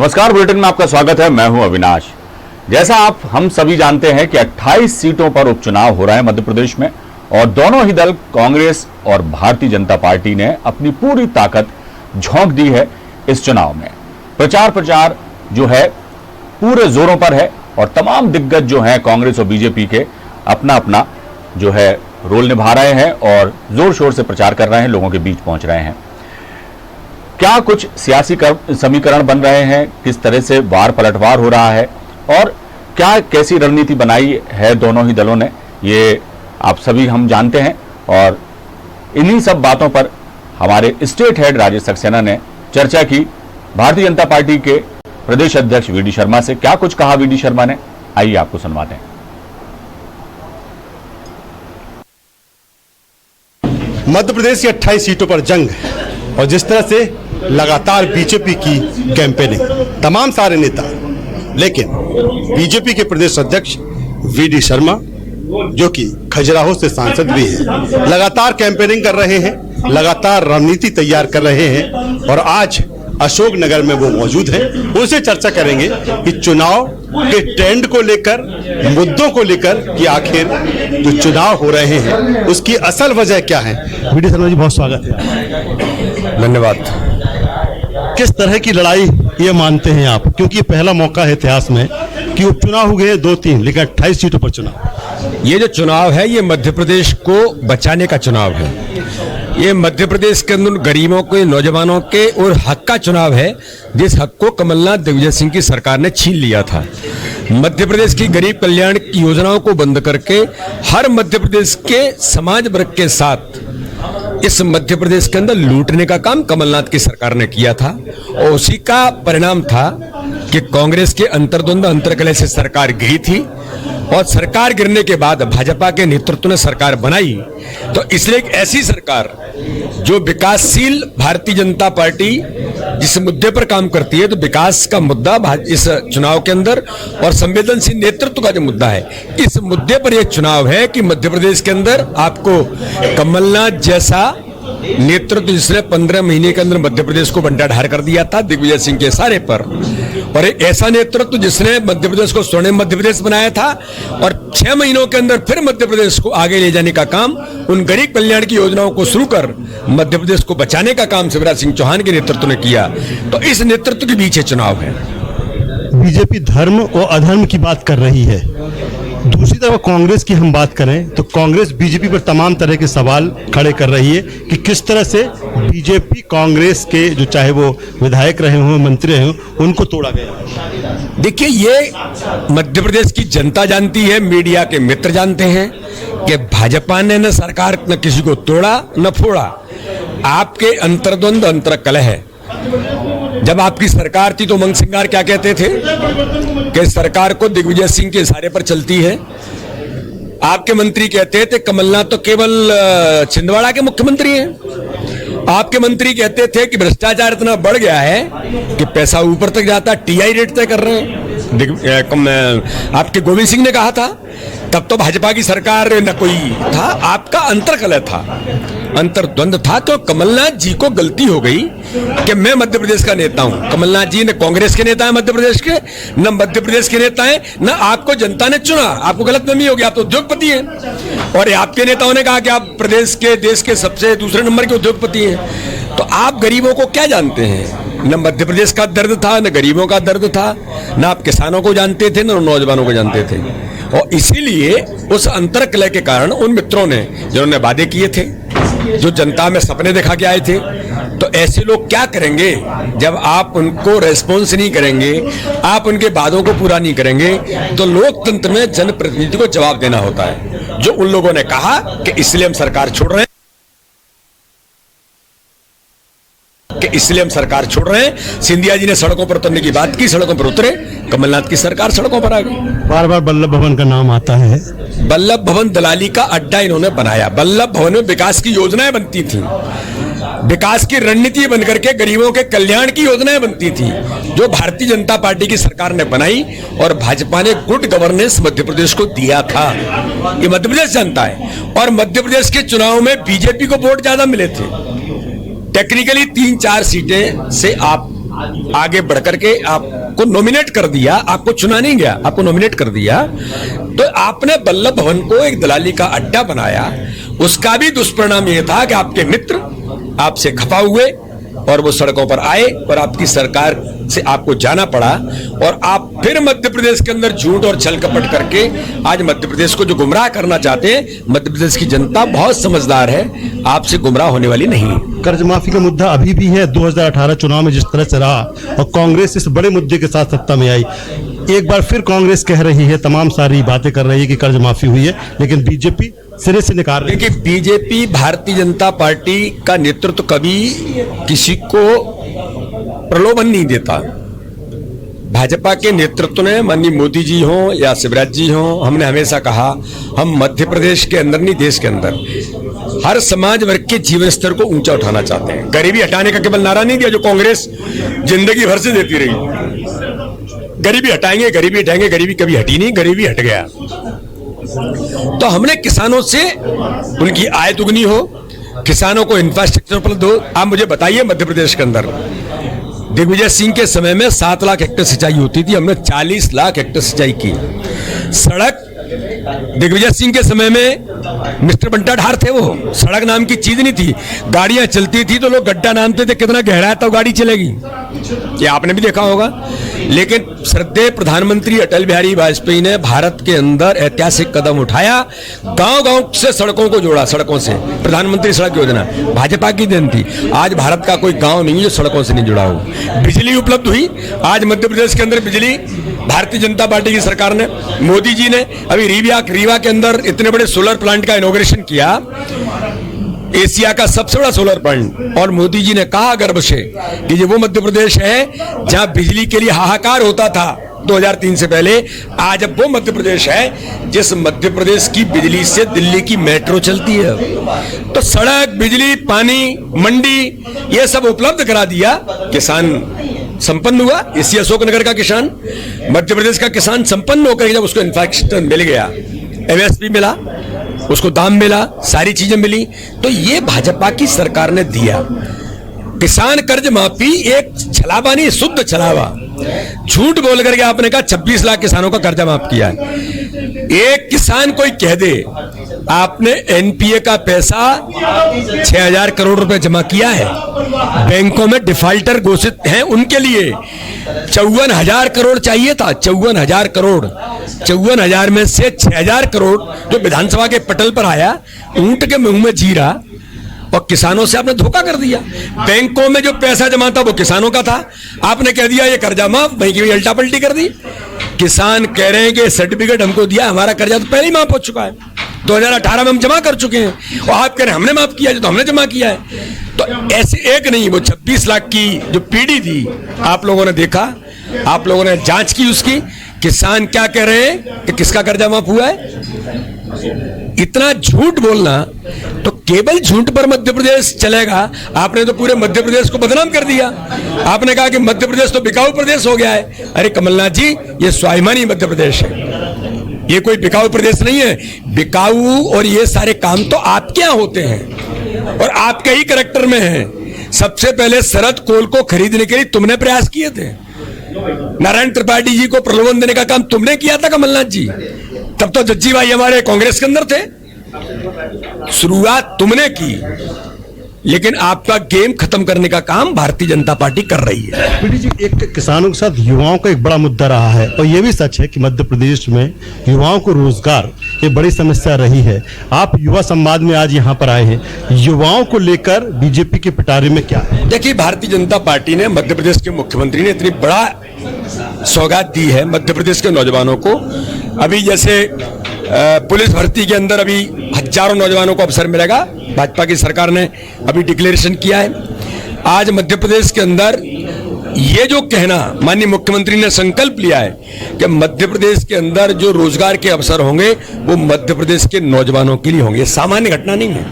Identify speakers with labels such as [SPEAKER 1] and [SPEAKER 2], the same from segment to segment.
[SPEAKER 1] नमस्कार, बुलेटिन में आपका स्वागत है। मैं हूं अविनाश। जैसा आप हम सभी जानते हैं कि 28 सीटों पर उपचुनाव हो रहा है मध्य प्रदेश में, और दोनों ही दल कांग्रेस और भारतीय जनता पार्टी ने अपनी पूरी ताकत झोंक दी है इस चुनाव में। प्रचार जो है पूरे जोरों पर है और तमाम दिग्गज जो हैं कांग्रेस और बीजेपी के अपना अपना जो है रोल निभा रहे हैं और जोर शोर से प्रचार कर रहे हैं, लोगों के बीच पहुंच रहे हैं। क्या कुछ सियासी समीकरण बन रहे हैं, किस तरह से वार पलटवार हो रहा है और क्या कैसी रणनीति बनाई है दोनों ही दलों ने, ये आप सभी हम जानते हैं। और इन्हीं सब बातों पर हमारे स्टेट हेड राजेश सक्सेना ने चर्चा की भारतीय जनता पार्टी के प्रदेश अध्यक्ष वीडी शर्मा से। क्या कुछ कहा वीडी शर्मा ने, आइए आपको सुनवाते हैं।
[SPEAKER 2] मध्य प्रदेश की 28 सीटों पर जंग और जिस तरह से लगातार बीजेपी की कैंपेनिंग, तमाम सारे नेता, लेकिन बीजेपी के प्रदेश अध्यक्ष वीडी शर्मा जो कि खजुराहो से सांसद भी हैं, लगातार कैंपेनिंग कर रहे हैं, लगातार रणनीति तैयार कर रहे हैं और आज अशोकनगर में वो मौजूद हैं। उनसे चर्चा करेंगे कि चुनाव के ट्रेंड को लेकर, मुद्दों को लेकर कि आखिर जो चुनाव हो रहे हैं उसकी असल वजह क्या है। वीडी शर्मा जी, बहुत स्वागत है।
[SPEAKER 3] धन्यवाद।
[SPEAKER 2] किस तरह की लड़ाई ये मानते हैं आप, क्योंकि ये पहला मौका है इतिहास में कि उपचुनाव हो गए 2-3, लेकिन 28 सीटों पर चुनाव।
[SPEAKER 3] ये जो चुनाव है ये मध्य प्रदेश को बचाने का चुनाव है। ये मध्य प्रदेश के अंदर गरीबों के, नौजवानों के और हक का चुनाव है, जिस हक को कमलनाथ दिग्विजय सिंह की सरकार ने छीन लिया था। मध्य प्रदेश की गरीब कल्याण की योजनाओं को बंद करके हर मध्य प्रदेश के समाज वर्ग के साथ इस मध्य प्रदेश के अंदर लूटने का काम कमलनाथ की सरकार ने किया था और उसी का परिणाम था कि कांग्रेस के अंतर्द्वंद अंतर्कलह से सरकार गिरी थी और सरकार गिरने के बाद भाजपा के नेतृत्व ने सरकार बनाई। तो इसलिए एक ऐसी सरकार जो विकासशील भारतीय जनता पार्टी जिस मुद्दे पर काम करती है, तो विकास का मुद्दा इस चुनाव के अंदर और संवेदनशील नेतृत्व का जो मुद्दा है, इस मुद्दे पर यह चुनाव है कि मध्य प्रदेश के अंदर आपको कमलनाथ जैसा नेतृत्व जिसने 15 महीने के अंदर मध्य प्रदेश को बंटाढार कर दिया था दिग्विजय सिंह के इशारे पर, और एक ऐसा नेतृत्व जिसने मध्य प्रदेश को स्वर्णिम मध्य प्रदेश बनाया था और 6 महीनों के अंदर फिर मध्य प्रदेश को आगे ले जाने का काम, उन गरीब कल्याण की योजनाओं को शुरू कर मध्य प्रदेश को बचाने का काम शिवराज सिंह चौहान के नेतृत्व ने किया। तो इस नेतृत्व के पीछे चुनाव है।
[SPEAKER 2] बीजेपी धर्म और अधर्म की बात कर रही है, दूसरी तरफ कांग्रेस की हम बात करें तो कांग्रेस बीजेपी पर तमाम तरह के सवाल खड़े कर रही है कि किस तरह से बीजेपी कांग्रेस के जो चाहे वो विधायक रहे हों, मंत्री रहे हों, उनको तोड़ा गया।
[SPEAKER 3] देखिए, ये मध्य प्रदेश की जनता जानती है, मीडिया के मित्र जानते हैं कि भाजपा ने न सरकार न किसी को तोड़ा न फोड़ा। आपके अंतर्द्वंद अंतरकलह है। जब आपकी सरकार थी तो उमंग सिंगार क्या कहते थे कि सरकार को दिग्विजय सिंह के इशारे पर चलती है। आपके मंत्री कहते थे कमलनाथ तो केवल छिंदवाड़ा के मुख्यमंत्री हैं। आपके मंत्री कहते थे कि भ्रष्टाचार इतना बढ़ गया है कि पैसा ऊपर तक जाता, टीआई रेट तय कर रहे हैं। आपके गोविंद सिंह ने कहा था, तब तो भाजपा की सरकार न कोई था, आपका अंतरकलह था, अंतर्द्वंद था। तो कमलनाथ जी को गलती हो गई कि मैं मध्य प्रदेश का नेता हूं। कमलनाथ जी ने कांग्रेस के नेता है मध्य प्रदेश के, न मध्य प्रदेश के नेता है, न आपको जनता ने चुना। आपको गलतफहमी हो गई, आप तो उद्योगपति हैं और आपके नेताओं ने कहा कि आप प्रदेश के, देश के सबसे दूसरे नंबर के उद्योगपति हैं। तो आप गरीबों को क्या जानते हैं? न मध्य प्रदेश का दर्द था, न गरीबों का दर्द था, न आप किसानों को जानते थे, न नौजवानों को जानते थे। और इसीलिए उस अंतरकलह के कारण उन मित्रों ने जिन्होंने वादे किए थे, जो जनता में सपने दिखा के आए थे, तो ऐसे लोग क्या करेंगे जब आप उनको रेस्पॉन्स नहीं करेंगे, आप उनके वादों को पूरा नहीं करेंगे, तो लोकतंत्र में जनप्रतिनिधि को जवाब देना होता है। जो उन लोगों ने कहा कि इसलिए हम सरकार छोड़ रहे हैं, सिंधिया जी ने सड़कों पर उतरने की बात की, सड़कों पर उतरे, कमलनाथ की सरकार सड़कों पर आ गई।
[SPEAKER 2] बार बार वल्लभ भवन का नाम आता है।
[SPEAKER 3] वल्लभ भवन दलाली का अड्डा इन्होंने बनाया। वल्लभ भवन में विकास की योजनाएं बनती थी, विकास की रणनीति बनकर के गरीबों के कल्याण की योजनाएं बनती थी, जो भारतीय जनता पार्टी की सरकार ने बनाई और भाजपा ने गुड गवर्नेंस मध्य प्रदेश को दिया था। ये मध्य प्रदेश जानता है। और मध्य प्रदेश के चुनाव में बीजेपी को वोट ज्यादा मिले थे। टेक्निकली 3-4 सीटें से आप आगे बढ़कर के आपको नॉमिनेट कर दिया, आपको चुना नहीं गया, आपको नॉमिनेट कर दिया, तो आपने वल्लभ भवन को एक दलाली का अड्डा बनाया। उसका भी दुष्परिणाम यह था कि आपके मित्र आपसे खफा हुए और वो सड़कों पर आए और आपकी सरकार से आपको जाना पड़ा, और आप फिर मध्य प्रदेश के अंदर झूठ और छल कपट करके आज मध्य प्रदेश को जो गुमराह करना चाहते हैं। मध्य प्रदेश की जनता बहुत समझदार है, आपसे गुमराह होने वाली नहीं है।
[SPEAKER 2] कर्ज माफी का मुद्दा अभी भी है। 2018 चुनाव में जिस तरह से रहा और कांग्रेस इस बड़े मुद्दे के साथ सत्ता में आई, एक बार फिर कांग्रेस कह रही है, तमाम सारी बातें कर रही है कि कर्ज माफी हुई है, लेकिन बीजेपी सिरे से नकार रही है।
[SPEAKER 3] देखिए, बीजेपी भारतीय जनता पार्टी का नेतृत्व कभी किसी को प्रलोभन नहीं देता। भाजपा के नेतृत्व ने, माननीय मोदी जी हों या शिवराज जी हों, हमने हमेशा कहा हम मध्य प्रदेश के अंदर नहीं, देश के अंदर हर समाज वर्ग के जीवन स्तर को ऊंचा उठाना चाहते हैं। गरीबी हटाने का केवल नारा नहीं दिया जो कांग्रेस जिंदगी भर से देती रही। गरीबी हटाएंगे, गरीबी हटाएंगे, गरीबी कभी हटी नहीं, गरीबी हट गया। तो हमने किसानों से उनकी आय दुगनी हो, किसानों को इंफ्रास्ट्रक्चर उपलब्ध हो। आप मुझे बताइए, मध्य प्रदेश के अंदर दिग्विजय सिंह के समय में 7 लाख हेक्टेयर सिंचाई होती थी, हमने 40 लाख हेक्टेयर सिंचाई की। सड़क दिग्विजय सिंह के समय में मिस्टर बंटा ढार थे, वो सड़क नाम की चीज नहीं थी। गाड़ियां चलती थी तो लोग गड्ढा नामते थे, कितना गहरा है तो गाड़ी चलेगी, ये आपने भी देखा होगा। लेकिन श्रद्धेय प्रधानमंत्री अटल बिहारी वाजपेयी ने भारत के अंदर ऐतिहासिक कदम उठाया, गांव-गांव से सड़कों को जोड़ा, सड़कों से प्रधानमंत्री सड़क योजना भाजपा की देन थी। आज भारत का कोई गांव नहीं जो सड़कों से नहीं जुड़ा हो। बिजली उपलब्ध हुई, आज मध्य प्रदेश के अंदर बिजली भारतीय जनता पार्टी की सरकार ने, मोदी जी ने अभी रीवा के अंदर इतने बड़े सोलर प्लांट का इनॉग्रेशन किया, एशिया का सबसे बड़ा सोलर प्लांट। और मोदी जी ने कहा गर्व से कि ये वो मध्य प्रदेश है जहां बिजली के लिए हाहाकार होता था 2003 से पहले, आज अब वो मध्य प्रदेश है जिस मध्य प्रदेश की बिजली से दिल्ली की मेट्रो चलती है। तो सड़क, बिजली, पानी, मंडी ये सब उपलब्ध करा दिया। किसान संपन्न हुआ, इसी अशोकनगर का किसान, मध्य प्रदेश का किसान संपन्न होकर जब उसको इंफ्रास्ट्रक्चर मिल गया, एमएसपी मिला, उसको दाम मिला, सारी चीजें मिली, तो ये भाजपा की सरकार ने दिया। किसान कर्ज माफी एक छलावा नहीं, शुद्ध छलावा। झूठ बोल करके आपने कहा 26 लाख किसानों का कर्जा माफ किया है। एक किसान कोई कह दे आपने एनपीए का पैसा 6,000 करोड़ रुपए जमा किया है, बैंकों में डिफाल्टर घोषित हैं, उनके लिए 54,000 करोड़ चाहिए था, 54,000 करोड़, 54,000 में से 6,000 करोड़ जो विधानसभा के पटल पर आया, ऊंट के मुंह में जीरा, और किसानों से आपने धोखा कर दिया। बैंकों में जो पैसा जमा था वो किसानों का था, आपने कह दिया ये कर्जा माफ, वहीं की उल्टा पलटी कर दी। किसान कह रहे हैं कि सर्टिफिकेट हमको दिया, हमारा कर्जा तो पहले ही माफ हो चुका है, 2018 में हम जमा कर चुके हैं, और आप कह रहे हैं हमने माफ किया, जो तो हमने जमा किया है। तो ऐसे एक नहीं, वो 26 लाख की जो पीढ़ी थी आप लोगों ने देखा, आप लोगों ने जांच की उसकी। किसान क्या कह रहे हैं कि किसका कर्जा माफ हुआ है? इतना झूठ बोलना, तो केवल झूठ पर मध्य प्रदेश चलेगा? आपने तो पूरे मध्य प्रदेश को बदनाम कर दिया। आपने कहा कि मध्य प्रदेश तो बिकाऊ प्रदेश हो गया है। अरे कमलनाथ जी, ये स्वाभिमानी मध्य प्रदेश है, ये कोई बिकाऊ प्रदेश नहीं है। बिकाऊ और ये सारे काम तो आपके यहाँ होते हैं और आपके ही कैरेक्टर में है। सबसे पहले शरद कोल को खरीदने के लिए तुमने प्रयास किए थे, नारायण त्रिपाठी जी को प्रलोभन देने का काम तुमने किया था कमलनाथ जी, तब तो जज्जी भाई हमारे कांग्रेस के अंदर थे। शुरुआत तुमने की, लेकिन आपका गेम खत्म करने का काम भारतीय जनता पार्टी कर रही है।
[SPEAKER 2] पीडी जी, एक किसानों के साथ युवाओं का एक बड़ा मुद्दा रहा है, और यह भी सच है कि मध्य प्रदेश में युवाओं को रोजगार एक बड़ी समस्या रही है। आप युवा संवाद में आज यहाँ पर आए हैं, युवाओं को लेकर बीजेपी के पिटारे में क्या है?
[SPEAKER 3] देखिए, भारतीय जनता पार्टी ने, मध्य प्रदेश के मुख्यमंत्री ने इतनी बड़ा सौगात दी है मध्य प्रदेश के नौजवानों को। अभी जैसे पुलिस भर्ती के अंदर अभी हजारों नौजवानों को अवसर मिलेगा, भाजपा की सरकार ने अभी डिक्लेरेशन किया है। आज मध्य प्रदेश के अंदर ये जो कहना, माननीय मुख्यमंत्री ने संकल्प लिया है कि मध्य प्रदेश के अंदर जो रोजगार के अवसर होंगे वो मध्य प्रदेश के नौजवानों के लिए होंगे। सामान्य घटना नहीं है,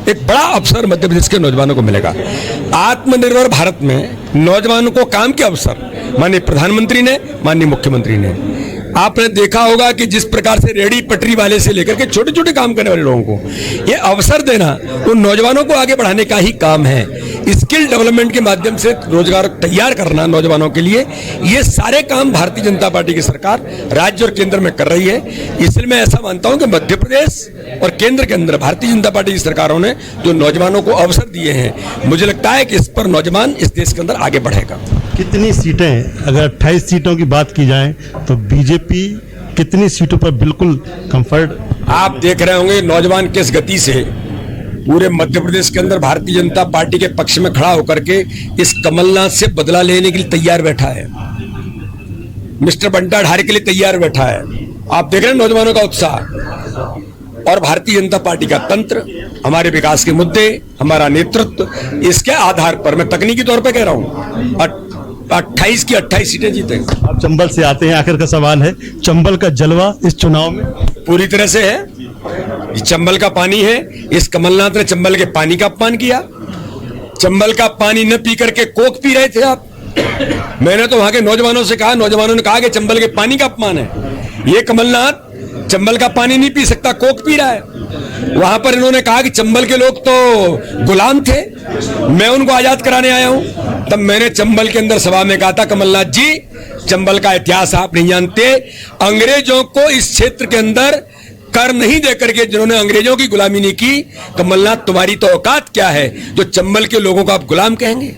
[SPEAKER 3] एक बड़ा अवसर मध्य प्रदेश के नौजवानों को मिलेगा। आत्मनिर्भर भारत में नौजवानों को काम के अवसर माननीय प्रधानमंत्री ने, माननीय मुख्यमंत्री ने, आपने देखा होगा कि जिस प्रकार से रेहड़ी पटरी वाले से लेकर के छोटे छोटे काम करने वाले लोगों को ये अवसर देना, उन नौजवानों को आगे बढ़ाने का ही काम है। स्किल डेवलपमेंट के माध्यम से रोजगार तैयार करना नौजवानों के लिए, ये सारे काम भारतीय जनता पार्टी की सरकार राज्य और केंद्र में कर रही है। इसलिए मैं ऐसा मानता हूं कि मध्य प्रदेश और केंद्र के अंदर भारतीय जनता पार्टी की सरकारों ने जो नौजवानों को अवसर दिए हैं, मुझे लगता है कि इस पर नौजवान इस देश के अंदर आगे बढ़ेगा।
[SPEAKER 2] कितनी सीटें, अगर 28 सीटों की बात की जाए तो बीजेपी कितनी सीटों पर बिल्कुल कंफर्ट?
[SPEAKER 3] आप देख रहे होंगे नौजवान किस गति से पूरे मध्य प्रदेश के अंदर भारतीय जनता पार्टी के पक्ष में खड़ा होकर के इस कमलनाथ से बदला लेने के लिए तैयार बैठा है, मिस्टर बंटा ढारे के लिए तैयार बैठा है। आप देख रहे हैं नौजवानों का उत्साह और भारतीय जनता पार्टी का तंत्र, हमारे विकास के मुद्दे, हमारा नेतृत्व, इसके आधार पर मैं तकनीकी तौर पर कह रहा हूं 28 की 28 सीटें जीतेंगे।
[SPEAKER 2] आप चंबल से आते हैं, आखिर का सवाल है, चंबल का जलवा इस चुनाव में
[SPEAKER 3] पूरी तरह से है। ये चंबल का पानी है, इस कमलनाथ ने चंबल के पानी का अपमान किया। चंबल का पानी न पी करके कोक पी रहे थे आप। मैंने तो वहां के नौजवानों से कहा, नौजवानों ने कहा कि चंबल के पानी का अपमान है। ये कमलनाथ चंबल का पानी नहीं पी सकता, कोक पी रहा है। वहां पर इन्होंने कहा कि चंबल के लोग तो गुलाम थे, मैं उनको आजाद कराने आया हूं। तब मैंने चंबल के अंदर सभा में कहा था, कमलनाथ जी चंबल का इतिहास आप नहीं जानते। अंग्रेजों को इस क्षेत्र के अंदर कर नहीं देकर के जिन्होंने अंग्रेजों की गुलामी नहीं की, कमलनाथ तुम्हारी तो औकात क्या है जो चंबल के लोगों को आप गुलाम कहेंगे?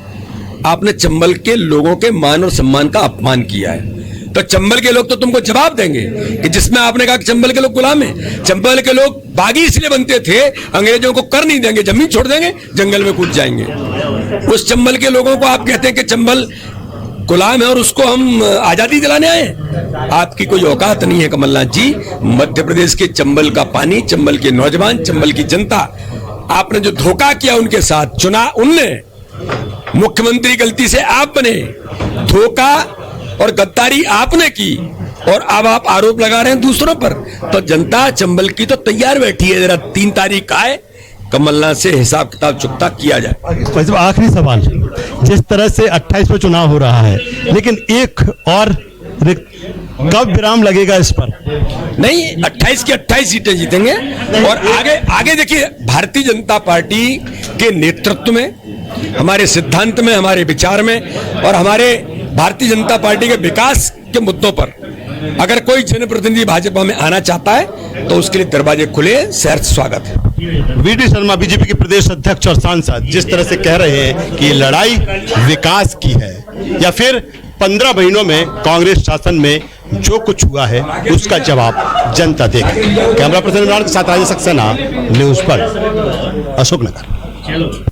[SPEAKER 3] आपने चंबल के लोगों के मान और सम्मान का अपमान किया है। तो चंबल के लोग तो तुमको जवाब देंगे कि जिसमें आपने कहा कि चंबल के लोग गुलाम हैं। चंबल के लोग बागी इसलिए बनते थे, अंग्रेजों को कर नहीं देंगे, जमीन छोड़ देंगे, जंगल में कूद जाएंगे। उस चंबल के लोगों को आप कहते हैं कि चंबल गुलाम है और उसको हम आजादी दिलाने आए। आपकी कोई औकात नहीं है कमलनाथ जी। मध्य प्रदेश के चंबल का पानी, चंबल के नौजवान, चंबल की जनता, आपने जो धोखा किया उनके साथ, चुना उनने, मुख्यमंत्री गलती से आप बने, धोखा और गद्दारी आपने की और अब आप आरोप लगा रहे हैं दूसरों पर। तो जनता चंबल की तो तैयार बैठी है, जरा 3 तारीख आए, कमलनाथ से हिसाब किताब चुकता किया जाए।
[SPEAKER 2] आखिरी सवाल, जिस तरह से 28 में चुनाव हो रहा है, लेकिन एक और कब विराम लगेगा इस पर?
[SPEAKER 3] नहीं, 28 की 28 सीटें जीतेंगे और आगे देखिए, भारतीय जनता पार्टी के नेतृत्व में, हमारे सिद्धांत में, हमारे विचार में और हमारे भारतीय जनता पार्टी के विकास के मुद्दों पर अगर कोई जनप्रतिनिधि भाजपा में आना चाहता है तो उसके लिए दरवाजे खुले, सहर्ष स्वागत है।
[SPEAKER 2] वीडी शर्मा बीजेपी के प्रदेश अध्यक्ष और सांसद जिस तरह से कह रहे हैं कि ये लड़ाई विकास की है या फिर 15 महीनों में कांग्रेस शासन में जो कुछ हुआ है उसका जवाब जनता देगी। कैमरा पर्सन इमरान के साथ राजेश सक्सेना, न्यूज पर, अशोकनगर।